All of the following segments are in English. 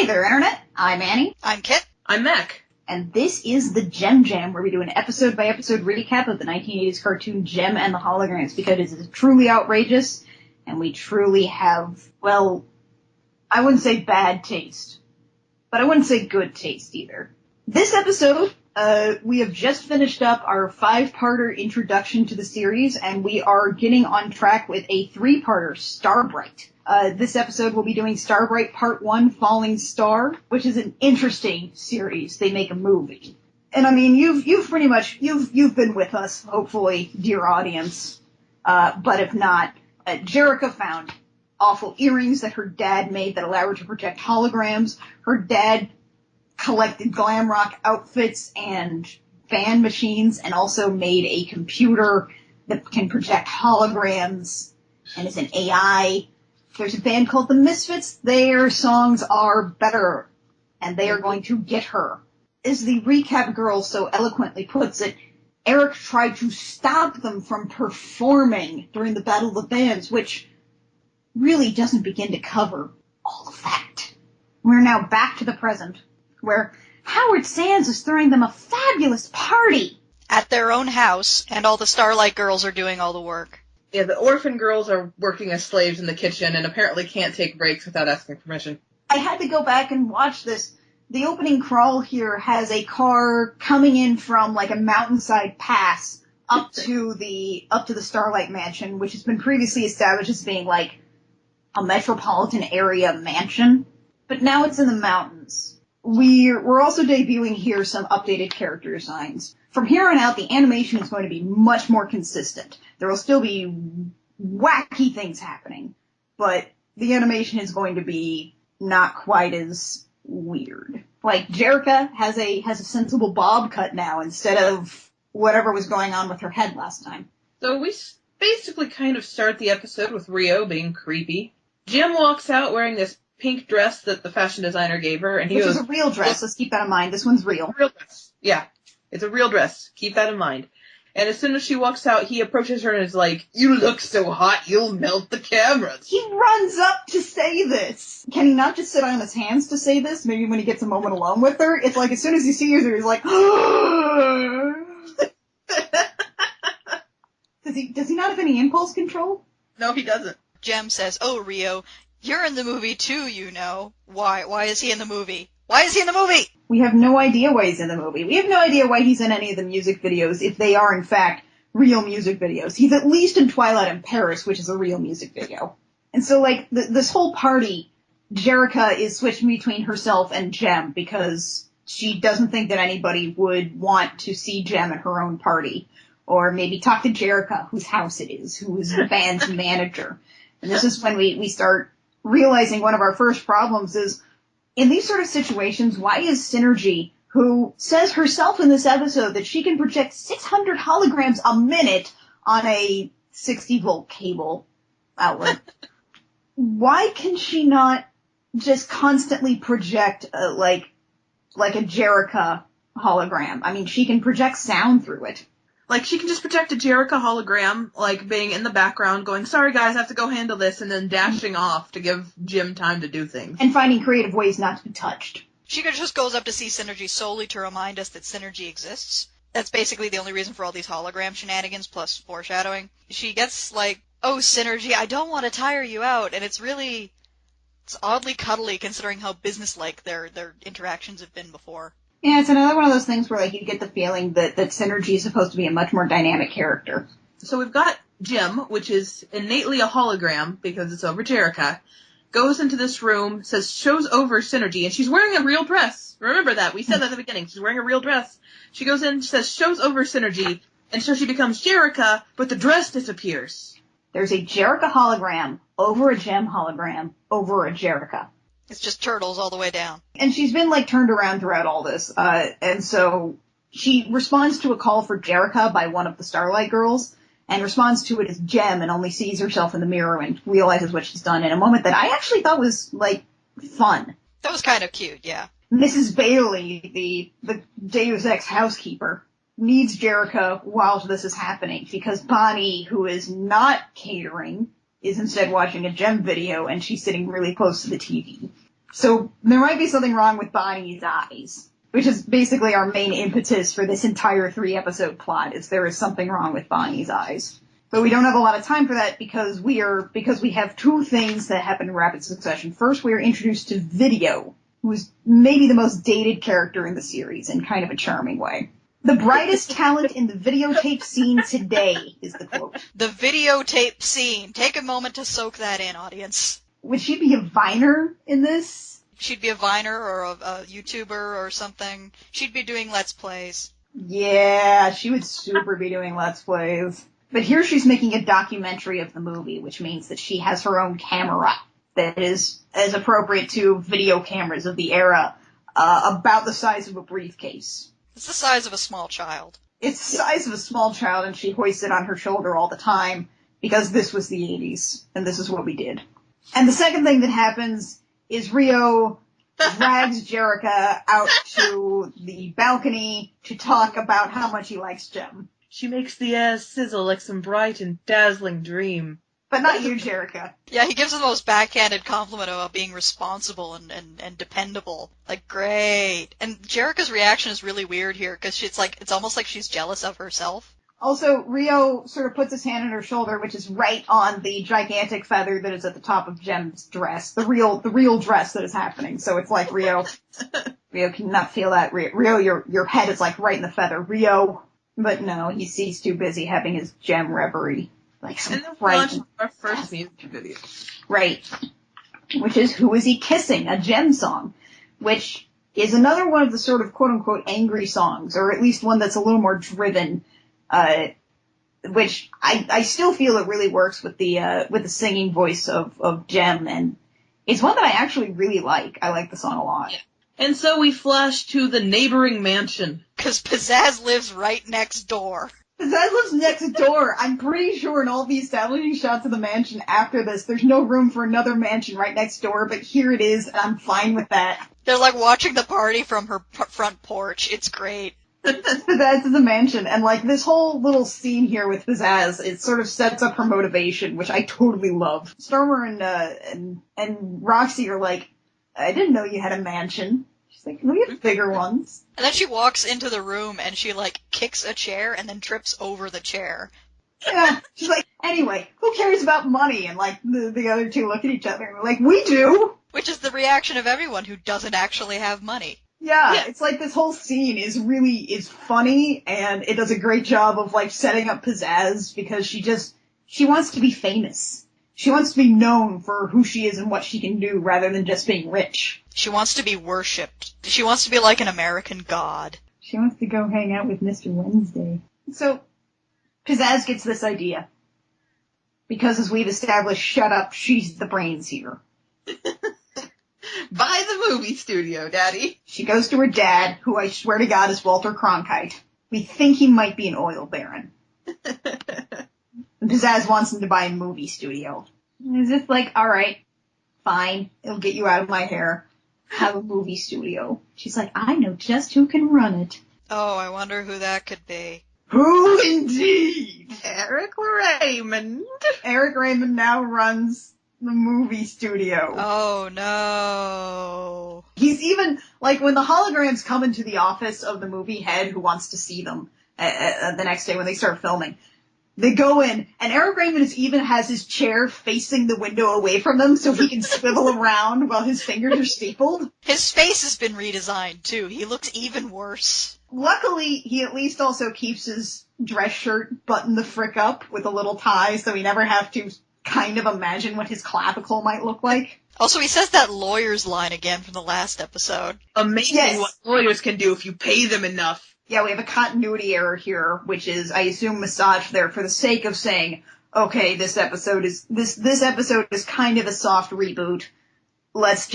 Hey there, Internet. I'm Annie. I'm Kit. I'm Mac. And this is the JEM Jam, where we do an episode-by-episode recap of the 1980s cartoon JEM and the Holograms, because it is truly outrageous, and we truly have, well, I wouldn't say bad taste, but I wouldn't say good taste either. This episode, we have just finished up our 5-parter introduction to the series, and we are getting on track with a 3-parter, Starbright. This episode we'll be doing Starbright Part 1, Falling Star, which is an interesting series. They make a movie. And I mean, you've pretty much, you've been with us, hopefully, dear audience. But if not, Jerrica found awful earrings that her dad made that allow her to project holograms. Her dad collected glam rock outfits and fan machines and also made a computer that can project holograms and is an AI. There's a band called the Misfits. Their songs are better, and they are going to get her. As the recap girl so eloquently puts it, Eric tried to stop them from performing during the Battle of the Bands, which really doesn't begin to cover all of that. We're now back to the present, where Howard Sands is throwing them a fabulous party. At their own house, and all the Starlight girls are doing all the work. Yeah, the orphan girls are working as slaves in the kitchen and apparently can't take breaks without asking permission. I had to go back and watch this. The opening crawl here has a car coming in from like a mountainside pass up to the Starlight Mansion, which has been previously established as being like a metropolitan area mansion, but now it's in the mountains. We're also debuting here some updated character designs. From here on out, the animation is going to be much more consistent. There will still be wacky things happening, but the animation is going to be not quite as weird. Like, Jerrica has a sensible bob cut now instead of whatever was going on with her head last time. So we basically kind of start the episode with Rio being creepy. Jim walks out wearing this pink dress that the fashion designer gave her, and he Which goes... is a real dress, let's keep that in mind. This one's real. Real dress. Yeah, it's a real dress. Keep that in mind. And as soon as she walks out, he approaches her and is like, "You look so hot, you'll melt the cameras." He runs up to say this. Can he not just sit on his hands to say this? Maybe when he gets a moment alone with her? It's like as soon as he sees her, he's like, Does he not have any impulse control? No, he doesn't. Jem says, "Oh, Rio, you're in the movie too, you know. Why is he in the movie? Why is he in the movie?" We have no idea why he's in the movie. We have no idea why he's in any of the music videos, if they are, in fact, real music videos. He's at least in Twilight in Paris, which is a real music video. And so, like, this whole party, Jerrica is switching between herself and Jem because she doesn't think that anybody would want to see Jem at her own party. Or maybe talk to Jerrica, whose house it is, who is the band's manager. And this is when we start realizing one of our first problems is, in these sort of situations, why is Synergy, who says herself in this episode that she can project 600 holograms a minute on a 60-volt cable outlet, why can she not just constantly project like a Jerrica hologram? I mean, she can project sound through it. Like, she can just project a Jerrica hologram, like, being in the background, going, "Sorry guys, I have to go handle this," and then dashing off to give Jim time to do things. And finding creative ways not to be touched. She just goes up to see Synergy solely to remind us that Synergy exists. That's basically the only reason for all these hologram shenanigans, plus foreshadowing. She gets like, "Oh, Synergy, I don't want to tire you out," and it's oddly cuddly considering how businesslike their interactions have been before. Yeah, it's another one of those things where, like, you get the feeling that Synergy is supposed to be a much more dynamic character. So we've got Jim, which is innately a hologram because it's over Jerrica, goes into this room, shows over Synergy, and she's wearing a real dress. Remember that. We said that at the beginning. She's wearing a real dress. She goes in, says, shows over Synergy, and so she becomes Jerrica, but the dress disappears. There's a Jerrica hologram over a Jem hologram over a Jerrica. It's just turtles all the way down. And she's been, like, turned around throughout all this. And so she responds to a call for Jerrica by one of the Starlight girls, and responds to it as Jem and only sees herself in the mirror and realizes what she's done in a moment that I actually thought was, like, fun. That was kind of cute, yeah. Mrs. Bailey, the Deus Ex housekeeper, needs Jerrica while this is happening, because Bonnie, who is not catering, is instead watching a JEM video, and she's sitting really close to the TV. So there might be something wrong with Bonnie's eyes, which is basically our main impetus for this entire 3-episode plot, is there is something wrong with Bonnie's eyes. But we don't have a lot of time for that because we have two things that happen in rapid succession. First, we are introduced to Video, who is maybe the most dated character in the series in kind of a charming way. The brightest talent in the videotape scene today is the quote. The videotape scene. Take a moment to soak that in, audience. Would she be a Viner in this? She'd be a Viner or a YouTuber or something. She'd be doing Let's Plays. Yeah, she would super be doing Let's Plays. But here she's making a documentary of the movie, which means that she has her own camera that is as appropriate to video cameras of the era, about the size of a briefcase. It's the size of a small child. It's the size of a small child, and she hoists it on her shoulder all the time, because this was the 80s, and this is what we did. And the second thing that happens is Rio drags Jerrica out to the balcony to talk about how much he likes Jem. She makes the air sizzle like some bright and dazzling dream. But not you, Jerrica. Yeah, he gives her the most backhanded compliment about being responsible and dependable. Like, great. And Jerrica's reaction is really weird here, because it's almost like she's jealous of herself. Also, Rio sort of puts his hand on her shoulder, which is right on the gigantic feather that is at the top of Jem's dress. The real dress that is happening. So it's like Rio cannot feel that. Rio, your head is like right in the feather. Rio. But no, he's too busy having his Jem reverie. Like some and then we launched our first music video. Right. Which is Who Is He Kissing? A Jem song. Which is another one of the sort of quote-unquote angry songs, or at least one that's a little more driven, which I still feel it really works with the singing voice of Jem, and it's one that I actually really like. I like the song a lot. Yeah. And so we flash to the neighboring mansion. Because Pizzazz lives right next door. Pizzazz lives next door. I'm pretty sure in all the establishing shots of the mansion after this, there's no room for another mansion right next door, but here it is, and I'm fine with that. They're like watching the party from her front porch. It's great. Pizzazz is a mansion, and like this whole little scene here with Pizzazz, it sort of sets up her motivation, which I totally love. Stormer and Roxy are like, I didn't know you had a mansion. She's like, we have bigger ones. And then she walks into the room and she like kicks a chair and then trips over the chair. Yeah, she's like, anyway, who cares about money? And like the other two look at each other and we're like, we do! Which is the reaction of everyone who doesn't actually have money. Yeah, it's like this whole scene is funny, and it does a great job of like setting up Pizzazz because she wants to be famous. She wants to be known for who she is and what she can do rather than just being rich. She wants to be worshipped. She wants to be like an American god. She wants to go hang out with Mr. Wednesday. So, Pizzazz gets this idea. Because as we've established, shut up, she's the brains here. Buy the movie studio, Daddy. She goes to her dad, who I swear to God is Walter Cronkite. We think he might be an oil baron. And Pizzazz wants him to buy a movie studio. And he's just like, alright, fine, it'll get you out of my hair. Have a movie studio. She's like, I know just who can run it. Oh, I wonder who that could be. Who indeed? Eric Raymond. Eric Raymond now runs the movie studio. Oh no. He's even, like, when the holograms come into the office of the movie head who wants to see them the next day when they start filming, they go in, and Eric Raymond even has his chair facing the window away from them so he can swivel around while his fingers are stapled. His face has been redesigned, too. He looks even worse. Luckily, he at least also keeps his dress shirt buttoned the frick up with a little tie, so we never have to kind of imagine what his clavicle might look like. Also, he says that lawyer's line again from the last episode. Amazing what lawyers can do if you pay them enough. Yeah, we have a continuity error here, which is, I assume, massaged there for the sake of saying, okay, this episode is kind of a soft reboot. Let's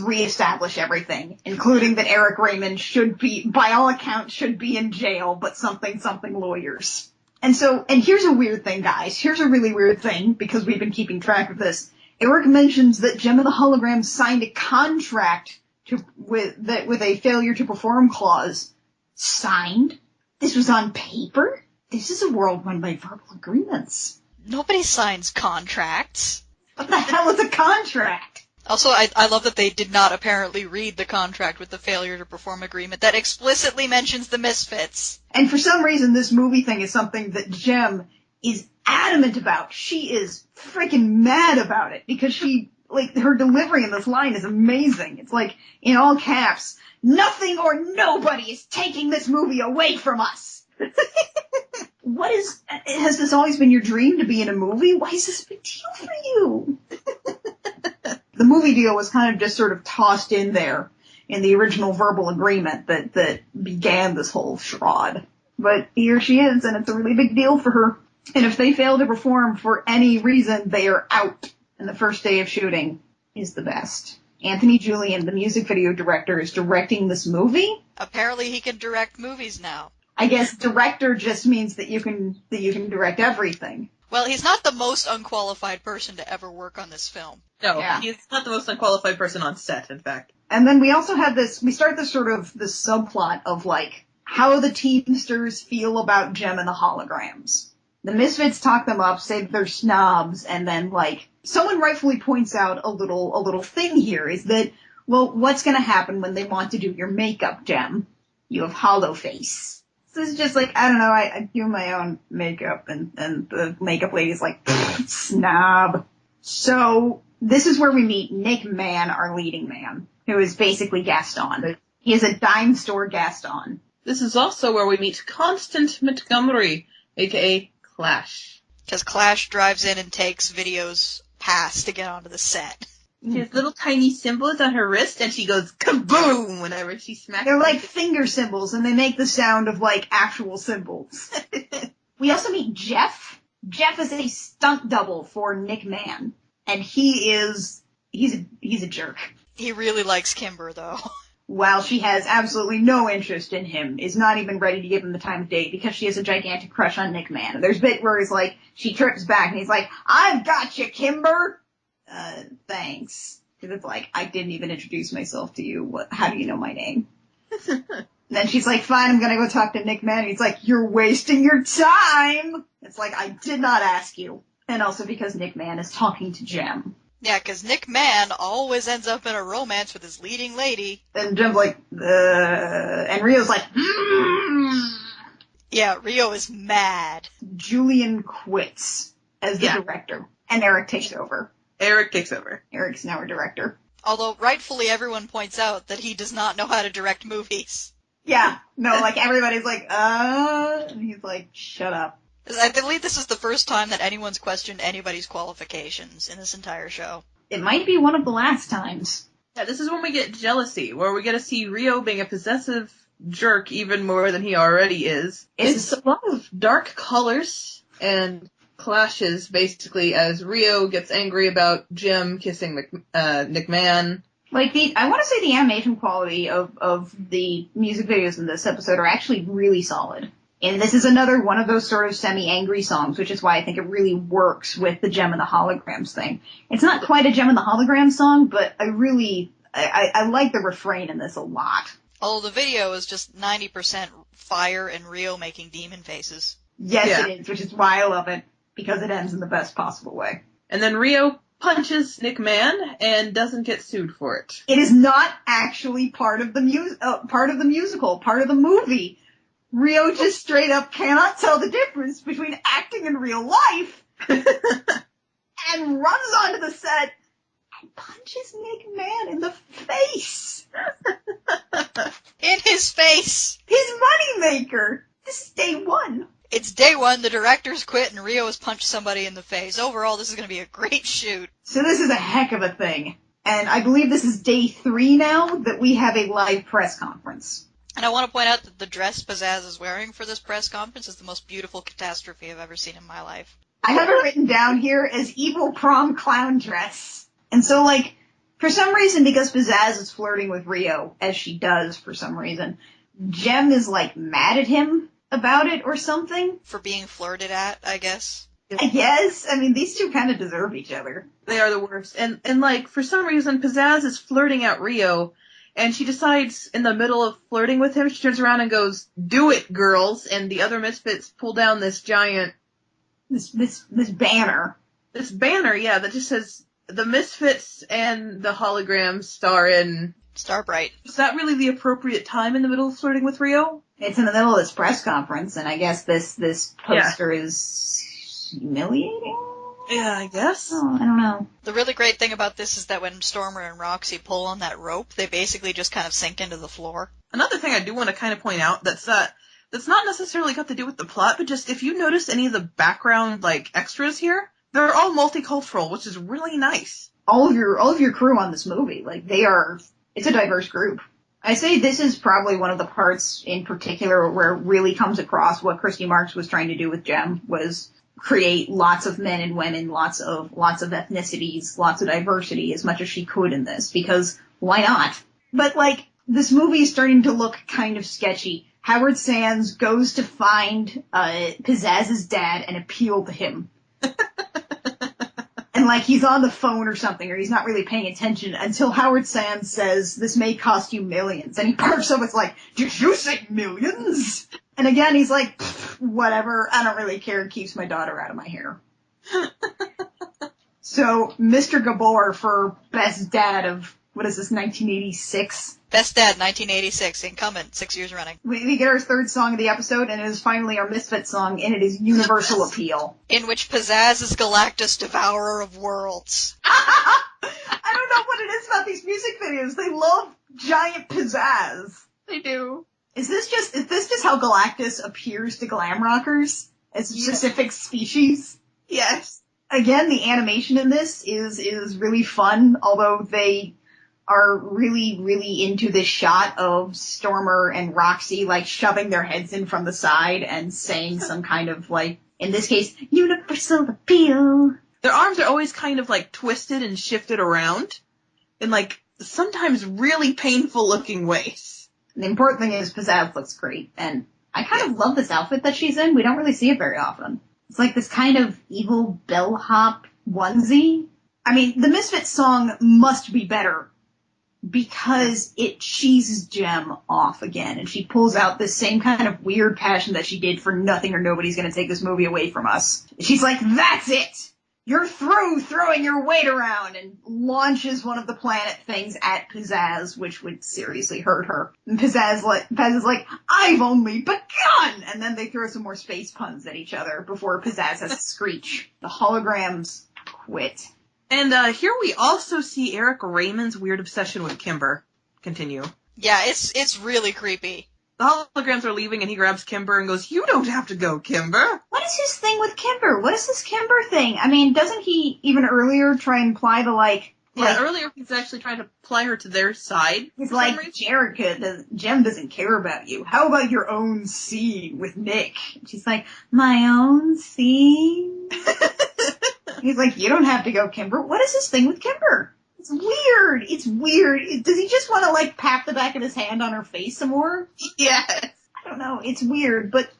reestablish everything, including that Eric Raymond should be, by all accounts, should be in jail, but something lawyers. And here's a weird thing, guys. Here's a really weird thing, because we've been keeping track of this. Eric mentions that Jem and the Holograms signed a contract with a failure to perform clause. Signed? This was on paper? This is a world run by verbal agreements. Nobody signs contracts. What the hell is a contract? Also, I love that they did not apparently read the contract with the failure to perform agreement that explicitly mentions the Misfits. And for some reason, this movie thing is something that JEM is adamant about. She is freaking mad about it because her delivery in this line is amazing. It's like, in all caps, nothing or nobody is taking this movie away from us. Has this always been your dream to be in a movie? Why is this a big deal for you? The movie deal was kind of just sort of tossed in there in the original verbal agreement that began this whole charade. But here she is, and it's a really big deal for her. And if they fail to perform for any reason, they are out. And the first day of shooting is the best. Anthony Julian, the music video director, is directing this movie. Apparently he can direct movies now. I guess director just means that you can direct everything. Well, he's not the most unqualified person to ever work on this film. No, Yeah. he's not the most unqualified person on set, in fact. And then we also have we start this subplot of like how the Teamsters feel about JEM and the holograms. The Misfits talk them up, say that they're snobs, and then like someone rightfully points out a little thing here is that, well, what's gonna happen when they want to do your makeup, JEM? You have hollow face. So it's just like, I don't know, I do my own makeup, and the makeup lady's like, snob. So this is where we meet Nick Mann, our leading man, who is basically Gaston. He is a dime store Gaston. This is also where we meet Constant Montgomery, aka Clash. Because Clash drives in and takes Video's pass to get onto the set. She has little tiny symbols on her wrist, and she goes kaboom whenever she smacks. They're like finger symbols, and they make the sound of like actual symbols. We also meet Jeff. Jeff is a stunt double for Nick Mann, and he's a jerk. He really likes Kimber, though. While she has absolutely no interest in him, is not even ready to give him the time of day because she has a gigantic crush on Nick Mann. And there's a bit where he's like, she trips back, and he's like, "I've got you, Kimber." Thanks. Because it's like, I didn't even introduce myself to you. How do you know my name? Then she's like, fine, I'm gonna go talk to Nick Mann. And he's like, you're wasting your time! It's like, I did not ask you. And also because Nick Mann is talking to JEM. Yeah, because Nick Mann always ends up in a romance with his leading lady. And JEM's like, and Rio's like, Yeah, Rio is mad. Julian quits as the director. And Eric takes over. Eric takes over. Eric's now our director. Although rightfully everyone points out that he does not know how to direct movies. Yeah, no, like everybody's like, and he's like, shut up. I believe this is the first time that anyone's questioned anybody's qualifications in this entire show. It might be one of the last times. Yeah, this is when we get jealousy, where we get to see Rio being a possessive jerk even more than he already is. It's a lot of dark colors and clashes, basically, as Rio gets angry about JEM kissing Nick Mann. Like, I want to say the animation quality of the music videos in this episode are actually really solid. And this is another one of those sort of semi-angry songs, which is why I think it really works with the JEM and the Holograms thing. It's not quite a JEM and the Holograms song, but I like the refrain in this a lot. Although the video is just 90% fire and Rio making demon faces. Yes, it is, which is why I love it. Because it ends in the best possible way. And then Rio punches Nick Mann and doesn't get sued for it. It is not actually part of the musical, part of the movie. Rio just straight up cannot tell the difference between acting and real life, and runs onto the set and punches Nick Mann in the face. In his face! His moneymaker. This is day one. It's day one, the director's quit, and Rio has punched somebody in the face. Overall, this is going to be a great shoot. So this is a heck of a thing. And I believe this is day 3 now that we have a live press conference. And I want to point out that the dress Pizzazz is wearing for this press conference is the most beautiful catastrophe I've ever seen in my life. I have it written down here as evil prom clown dress. And so, like, for some reason, because Pizzazz is flirting with Rio, as she does for some reason, JEM is, like, mad at him about it or something. For being flirted at, I guess. I guess. I mean, these two kind of deserve each other. They are the worst. And like, for some reason, Pizzazz is flirting at Rio, and she decides in the middle of flirting with him, she turns around and goes, "Do it, girls!" And the other Misfits pull down this giant... This banner. This banner, yeah, that just says, the Misfits and the holograms star in... Starbright. Is that really the appropriate time in the middle of flirting with Rio? It's in the middle of this press conference, and I guess this poster is humiliating? Yeah, I guess. Oh, I don't know. The really great thing about this is that when Stormer and Roxy pull on that rope, they basically just kind of sink into the floor. Another thing I do want to kind of point out that's not necessarily got to do with the plot, but just if you notice any of the background, like, extras here, they're all multicultural, which is really nice. All of your crew on this movie, like, it's a diverse group. I say this is probably one of the parts in particular where it really comes across what Christy Marx was trying to do with JEM, was create lots of men and women, lots of ethnicities, lots of diversity, as much as she could in this, because why not? But, like, this movie is starting to look kind of sketchy. Howard Sands goes to find Pizzazz's dad and appeal to him. And, like, he's on the phone or something, or he's not really paying attention until Howard Sands says, "This may cost you millions." And he perks up, it's like, "Did you say millions?" And again, he's like, "Whatever, I don't really care, it keeps my daughter out of my hair." So, Mr. Gabor for Best Dad of, what is this, 1986? Best Dad, 1986, incumbent, 6 years running. We get our third song of the episode, and it is finally our Misfit song, and it is Universal Appeal. In which Pizzazz is Galactus, Devourer of Worlds. I don't know what it is about these music videos. They love giant pizzazz. They do. Is this just how Galactus appears to glam rockers? As a specific species? Yes. Again, the animation in this is really fun, although they are really, really into this shot of Stormer and Roxy, like, shoving their heads in from the side and saying some kind of, like, in this case, universal appeal. Their arms are always kind of, like, twisted and shifted around in, like, sometimes really painful-looking ways. And the important thing is Pizzazz looks great, and I kind of love this outfit that she's in. We don't really see it very often. It's like this kind of evil bellhop onesie. I mean, the Misfits song must be better because it cheeses JEM off again, and she pulls out this same kind of weird passion that she did for Nothing or Nobody's Gonna Take This Movie Away From Us. She's like, "That's it! You're through throwing your weight around," and launches one of the planet things at Pizzazz, which would seriously hurt her. And Pizzazz is like, "I've only begun!" And then they throw some more space puns at each other before Pizzazz has to screech. The holograms quit. And here we also see Eric Raymond's weird obsession with Kimber continue. Yeah, it's really creepy. The holograms are leaving and he grabs Kimber and goes, "You don't have to go, Kimber." What is his thing with Kimber? What is this Kimber thing? I mean, doesn't he even earlier try and imply the, Yeah, earlier he's actually trying to ply her to their side. He's like, "Jerica, JEM doesn't care about you. How about your own scene with Nick?" And she's like, "My own scene?" He's like, "You don't have to go, Kimber." What is this thing with Kimber? It's weird. It's weird. Does he just want to, like, pat the back of his hand on her face some more? Yes. I don't know. It's weird, but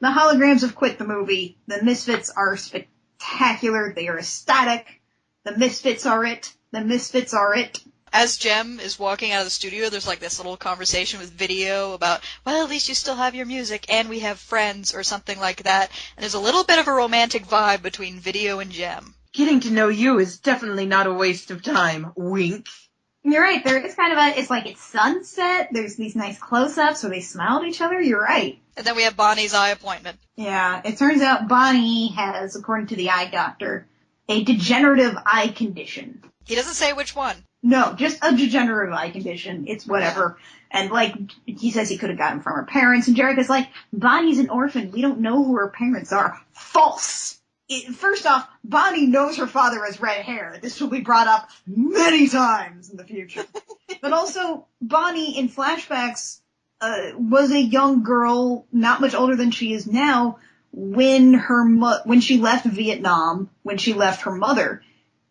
the holograms have quit the movie. The Misfits are spectacular. They are ecstatic. The Misfits are it. The Misfits are it. As JEM is walking out of the studio, there's like this little conversation with Video about, well, at least you still have your music, and we have friends, or something like that. And there's a little bit of a romantic vibe between Video and JEM. Getting to know you is definitely not a waste of time. Wink. You're right. There is kind of it's like it's sunset. There's these nice close-ups where they smile at each other. You're right. And then we have Bonnie's eye appointment. Yeah, it turns out Bonnie has, according to the eye doctor, a degenerative eye condition. He doesn't say which one. No, just a degenerative eye condition. It's whatever. Yeah. And, like, he says he could have gotten from her parents, and Jerica's like, "Bonnie's an orphan. We don't know who her parents are." False! First off, Bonnie knows her father has red hair. This will be brought up many times in the future. But also, Bonnie, in flashbacks, was a young girl, not much older than she is now, when she left Vietnam, when she left her mother.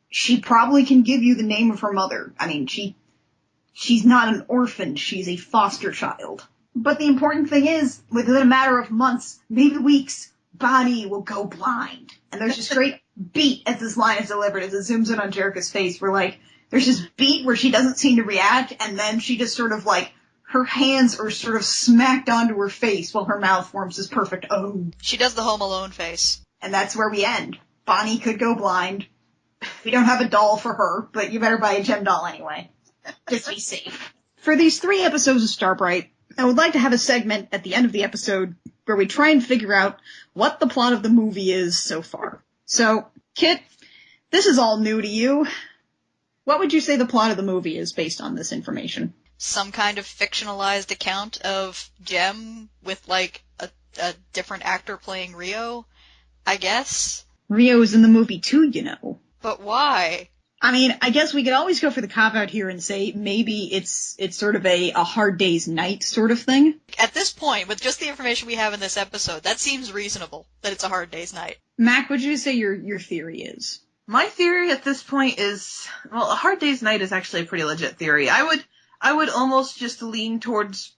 She probably can give you the name of her mother. I mean, she's not an orphan. She's a foster child. But the important thing is, within a matter of months, maybe weeks, Bonnie will go blind. And there's this great beat as this line is delivered, as it zooms in on Jerica's face, where, like, there's this beat where she doesn't seem to react, and then she just sort of, like, her hands are sort of smacked onto her face while her mouth forms this perfect O. She does the Home Alone face. And that's where we end. Bonnie could go blind. We don't have a doll for her, but you better buy a gem doll anyway. Just be safe. For these 3 episodes of Starbright, I would like to have a segment at the end of the episode where we try and figure out what the plot of the movie is so far. So, Kit, this is all new to you. What would you say the plot of the movie is based on this information? Some kind of fictionalized account of JEM with, like, a different actor playing Rio, I guess. Rio is in the movie too, you know. But why? I mean, I guess we could always go for the cop-out here and say maybe it's sort of a Hard Day's Night sort of thing. At this point, with just the information we have in this episode, that seems reasonable, that it's a Hard Day's Night. Mac, what would you say your theory is? My theory at this point is, well, A Hard Day's Night is actually a pretty legit theory. I would almost just lean towards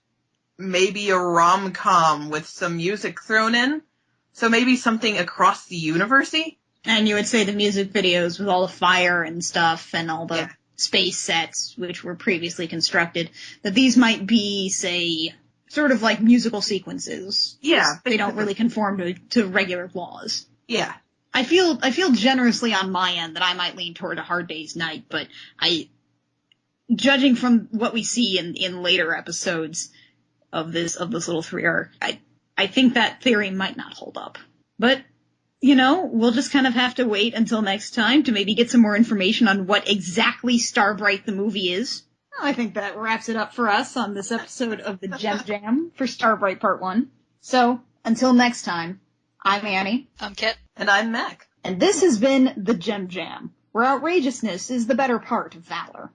maybe a rom-com with some music thrown in. So maybe something across the universe-y. And you would say the music videos with all the fire and stuff and all the space sets which were previously constructed, that these might be, say, sort of like musical sequences. Yeah. They don't really conform to regular laws. Yeah. I feel generously on my end that I might lean toward A Hard Day's Night, but judging from what we see in later episodes of this little 3 arc, I think that theory might not hold up. But, you know, we'll just kind of have to wait until next time to maybe get some more information on what exactly Starbright the movie is. I think that wraps it up for us on this episode of the Gem Jam for Starbright Part 1. So, until next time, I'm Annie. I'm Kit. And I'm Mac. And this has been the Gem Jam, where outrageousness is the better part of valor.